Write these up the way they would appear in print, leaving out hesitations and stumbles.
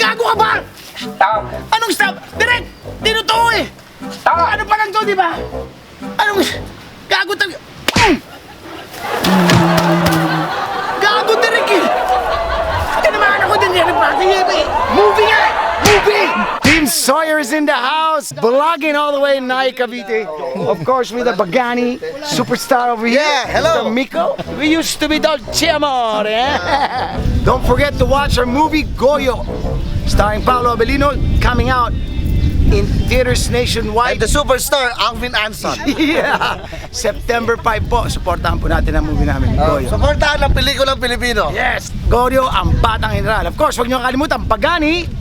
Gago ka ba? Stop! Anong stop? Direk! Tinutuo eh! Stop! Ano pa lang to, di ba? Anong... Gago tag... Gago, Direk eh! Tinamaan ako din yan. Movie nga! Movie! Team Sawyer is in the house, vlogging all the way in Nai, Cavite. Of course, with the Bagani superstar over here. Yeah, hello. Mr. Miko. We used to be Dolce Amore. Eh? Don't forget to watch our movie Goyo, starring Paolo Abelino, coming out in theaters nationwide. And the superstar, Alvin Anson. Yeah! September 5 po. Supportahan po natin ang movie namin, Goyo. Supportahan ng pelikulang Pilipino. Yes! Goyo, ang batang general. Of course, huwag niyo kalimutan, Pagani.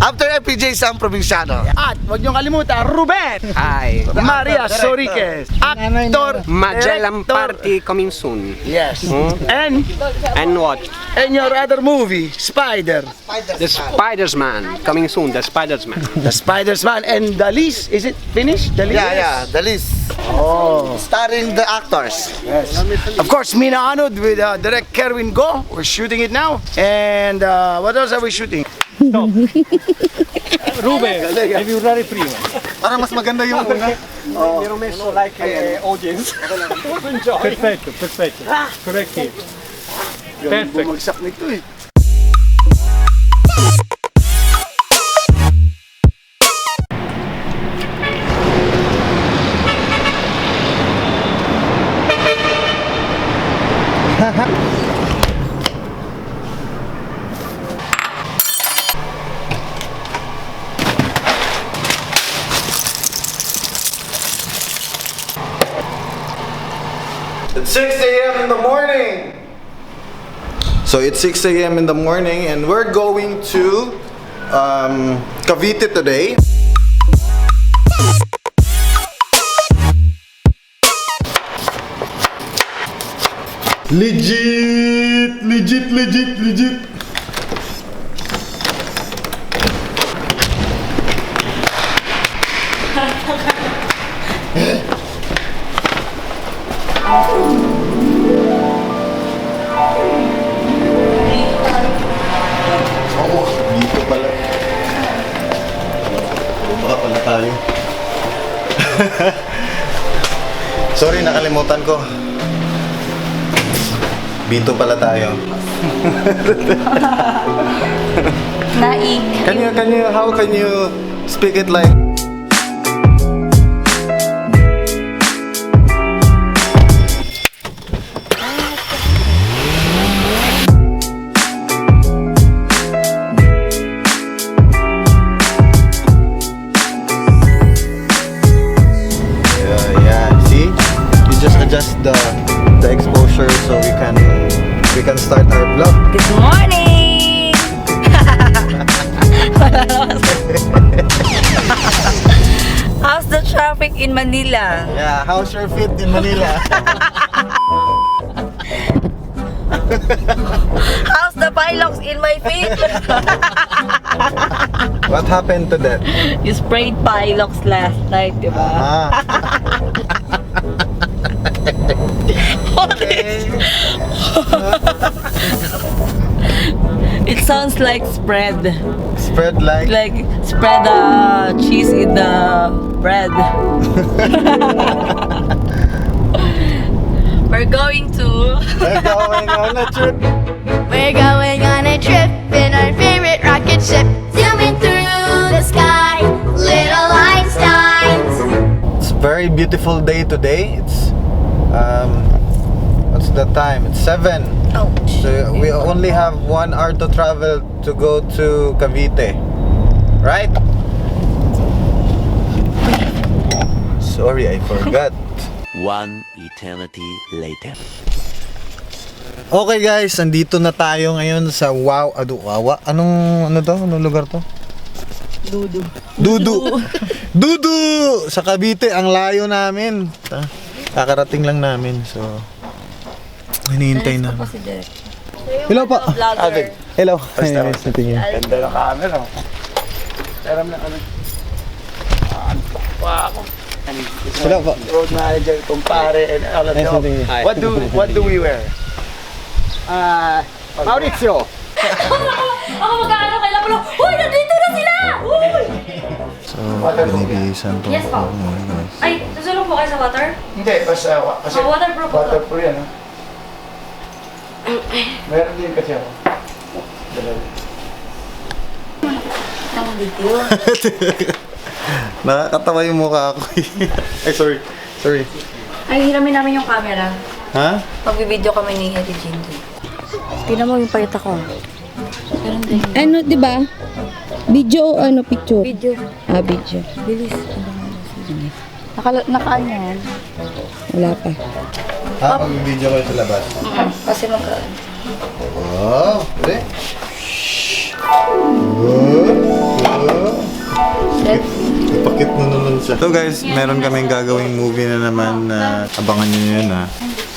After FPJ sa Probinsyano. At huwag niyo kalimutan, Ruben. Hi! Maria Soriquez. Actor. Magellan director. Party coming soon. Yes. Hmm? And what? And your other movie, Spider. The Spider-Man coming soon. The Spider-Man. The Spider-Man. And the list, is it finished? The list? Yeah, the list. Oh. Starring the actors. Yes. Of course, Mina Anod with direct Kerwin Go. We're shooting it now. And what else are we shooting? Ruben, devi urlare prima. Parang mas maganda yung una. Mi ero messo like audience. Perfetto, perfetto. Correct here. Perfect. Bumagsak nito eh. It's 6 a.m. in the morning. So it's 6 a.m. in the morning and we're going to Cavite today. Legit. Oo, dito pala. Bumaba pala tayo. Sorry, nakalimutan ko. Bito pala tayo. Naig. How can you speak it like? Adjust the exposure so we can start our vlog. Good morning! How's the traffic in Manila? Yeah, how's your fit in Manila? How's the pilox in my feet? What happened to that? You sprayed pilox last night, di ba? What is? It sounds like spread. Spread like Spread the cheese in the bread. We're going on a trip. We're going on a trip in our favorite rocket ship, zooming through the sky, little Einsteins. It's a very beautiful day today. It's what's the time? It's 7. Ouch. So we only have 1 hour to travel to go to Cavite, right? Sorry, I forgot. One eternity later. Okay guys, andito na tayo ngayon sa Wawa. Anong lugar to? Dudu sa Cavite. Ang layo namin. Kakarating lang namin. So hinihintay na. Hello po. Vlogger. Hello. Nice meeting you. Ganda ng camera. Alam na kami. Wow. Hello po. Road manager, kumpare, and all of Nice them. meeting you. What do we wear? Maurizio. Ako magkano kay Laplo. Uy, nandito na sila! Uy! So, binibihisan po. Yes po. Ay, susulong po kayo sa water? Hindi, kasi Waterproof po to. waterproof yan. Meron din kasi ako. Nakakatawa yung mukha ko. Ay, sorry. Sorry. Ay, hiramin namin yung camera. Ha? Magbibideo kami ni Eddie Jindy. Tingnan mo yung palita ko. Ganun din. Ano, di ba? Video o ano, picture? Video. Ah, video. Bilis. Nakaan yan. Wala pa. Mag-video kayo sa labas. Kasi Oh, pwede. Pakit na naman siya. So guys, meron kaming gagawing movie na naman na abangan nyo yun ha.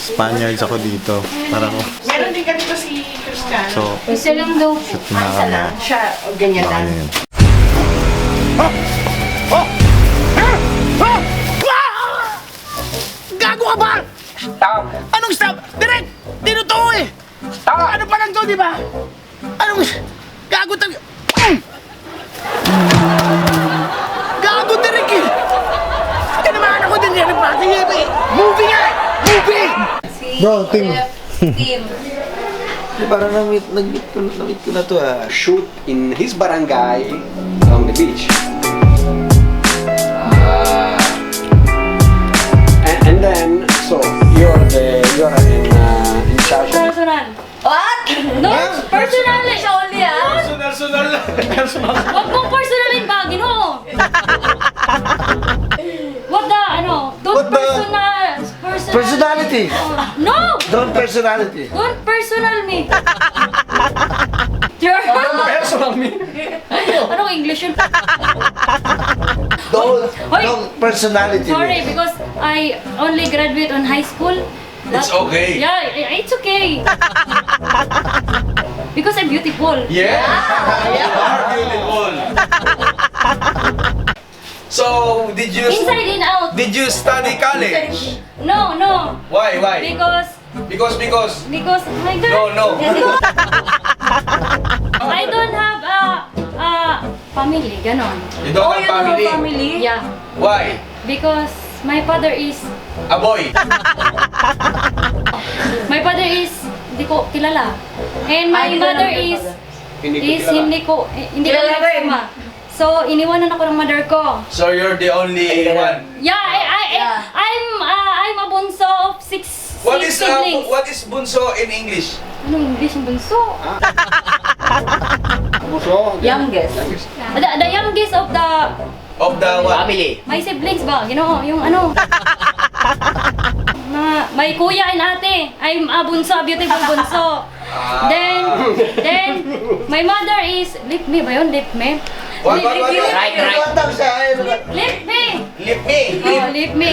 Spaniards ako dito. Para ko. Meron din ganito si Cristiano. So, Isa lang daw. shoot na kami. Siya, o ganyan Baka lang. yun. Gago ka ba? Stop. Anong stop? Direk! Tinutuo eh! Stop! Ano pa lang to, di ba? Anong... Gago tag... Gago, Direk eh! Tinamaan ako din yan ng party eh! Movie nga! Movie! Bro, team. Team. Parang na-meet ko na to ah. Shoot in his barangay on the beach. And then, so you're in charge. Personal. What? No, personal eh. Siya only ah. Personal. Huwag mong personalin ba, Ginoo? What the, ano? Don't Personality. No! Don't personality. Don't personal me. Sure. Personal me. Anong English yun? Hoy! Don't personality. Sorry, because I only graduate on high school. It's okay. Yeah, it's okay. Because I'm beautiful. Yeah. You are beautiful. So, did you Inside and out. did you study college? No, no. Why? Because Because my God. No. I don't have a family, ganon. You don't have family? Yeah. Why? Because my father is A boy. My father is hindi ko kilala. And my mother is hindi ko kilala. So iniwanan ako ng mother ko. So you're the only one. Yeah, I'm a bunso of six siblings. What is bunso in English? Anong English ng bunso? Youngest. The youngest of the Of the what? my siblings ba? Yung ano? May kuya and ate. I'm a bunso, a beautiful bunso. Then my mother is lip me ba yun? Lip me? What? Right. Lip me! Lip me. Oh, lip me.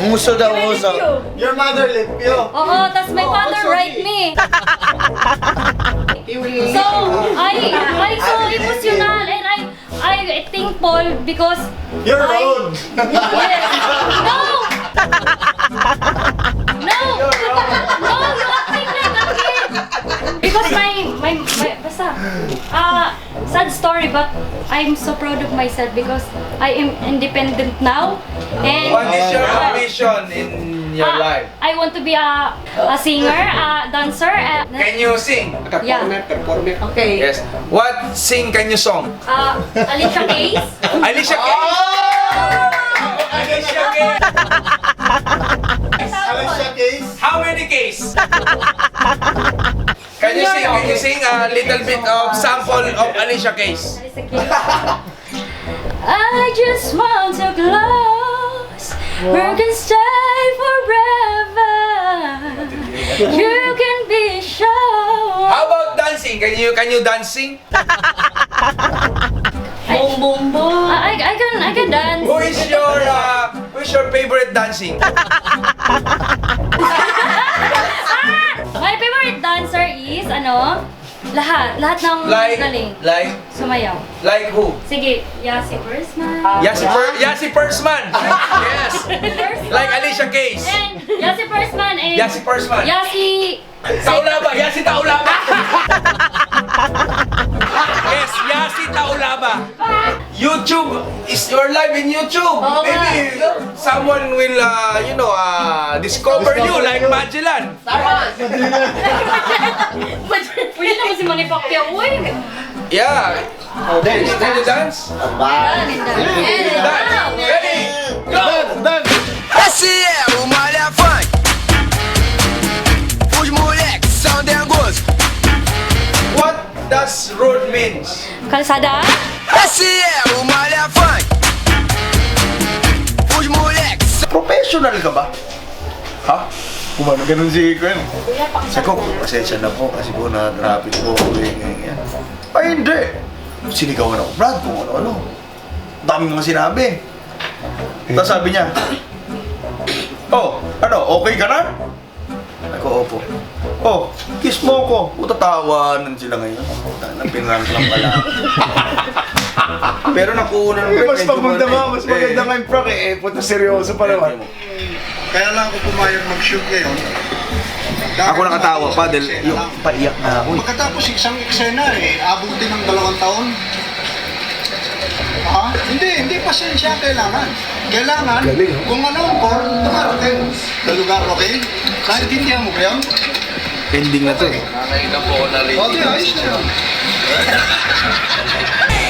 Umuso daw, umuso. Your mother left you. Oo, tas my father write me. So, I so emotional and I thankful because You're old. yes. No! No! No, you acting like a kid! Because my basta, sad story, but I'm so proud of myself because I am independent now. And What is your ambition in your life? I want to be a singer, a dancer. Can you sing? Yeah. Performer. Okay. Yes. What sing can you song? Alicia Keys. Alicia Keys. Alicia Keys. Alicia Keys. How many Keys? Can you sing a little bit of sample of Alicia Keys? Alicia Keys. I just want to close. We can stay forever. You can be sure. How about dancing? Can you dancing? Boom, boom, boom. I can dance. Who is your favorite dancing? My favorite dancer is Lahat ng galing. Sumayaw. Like who? Sige, Yasi Persman. Yasi Persman. Yes. Like Alicia Keys. And Yasi Persman and Yasi Persman. Yasi Taulaba. Yasi Taulaba. Yes, Yasi Taulaba. YouTube is your life in YouTube. Maybe someone will, discover you like Magellan. Pwede naman si Manny Pacquiao, uy. Yeah. Can you dance? Ready? Go! Esse é o Malha Funk. Os moleques são dengosos. What does road means? Kalsada? Esse é o Malha Funk. Os moleques. Professional ka ba? Ha? Kumano ganun si Gwen? Sabi ko, pasensya na po kasi po na-traffic po. Ganyan. Ay, hindi. Sinigawan ako, Brad, kung ano-ano. Dami mga sinabi. Tapos sabi niya, oh, okay ka na? Ako, opo. Oh, kiss mo ko. Utatawanan sila ngayon. Pinrank lang pala. Pero nakuha ng Mas maganda mas maganda nga yung prank eh. Punta seryoso pa naman. Kaya lang ako pumayag mag-shoot ngayon. Ako nakatawa pa dahil yung paiyak na ako. Pagkatapos isang eksena abutin ng 2 taon. Ha? Hindi pasensya kailangan. Kailangan, kung ano ang call, tumarating sa lugar, okay? Naintindihan mo ba yan? Ending na to eh. Okay, ayos na yun.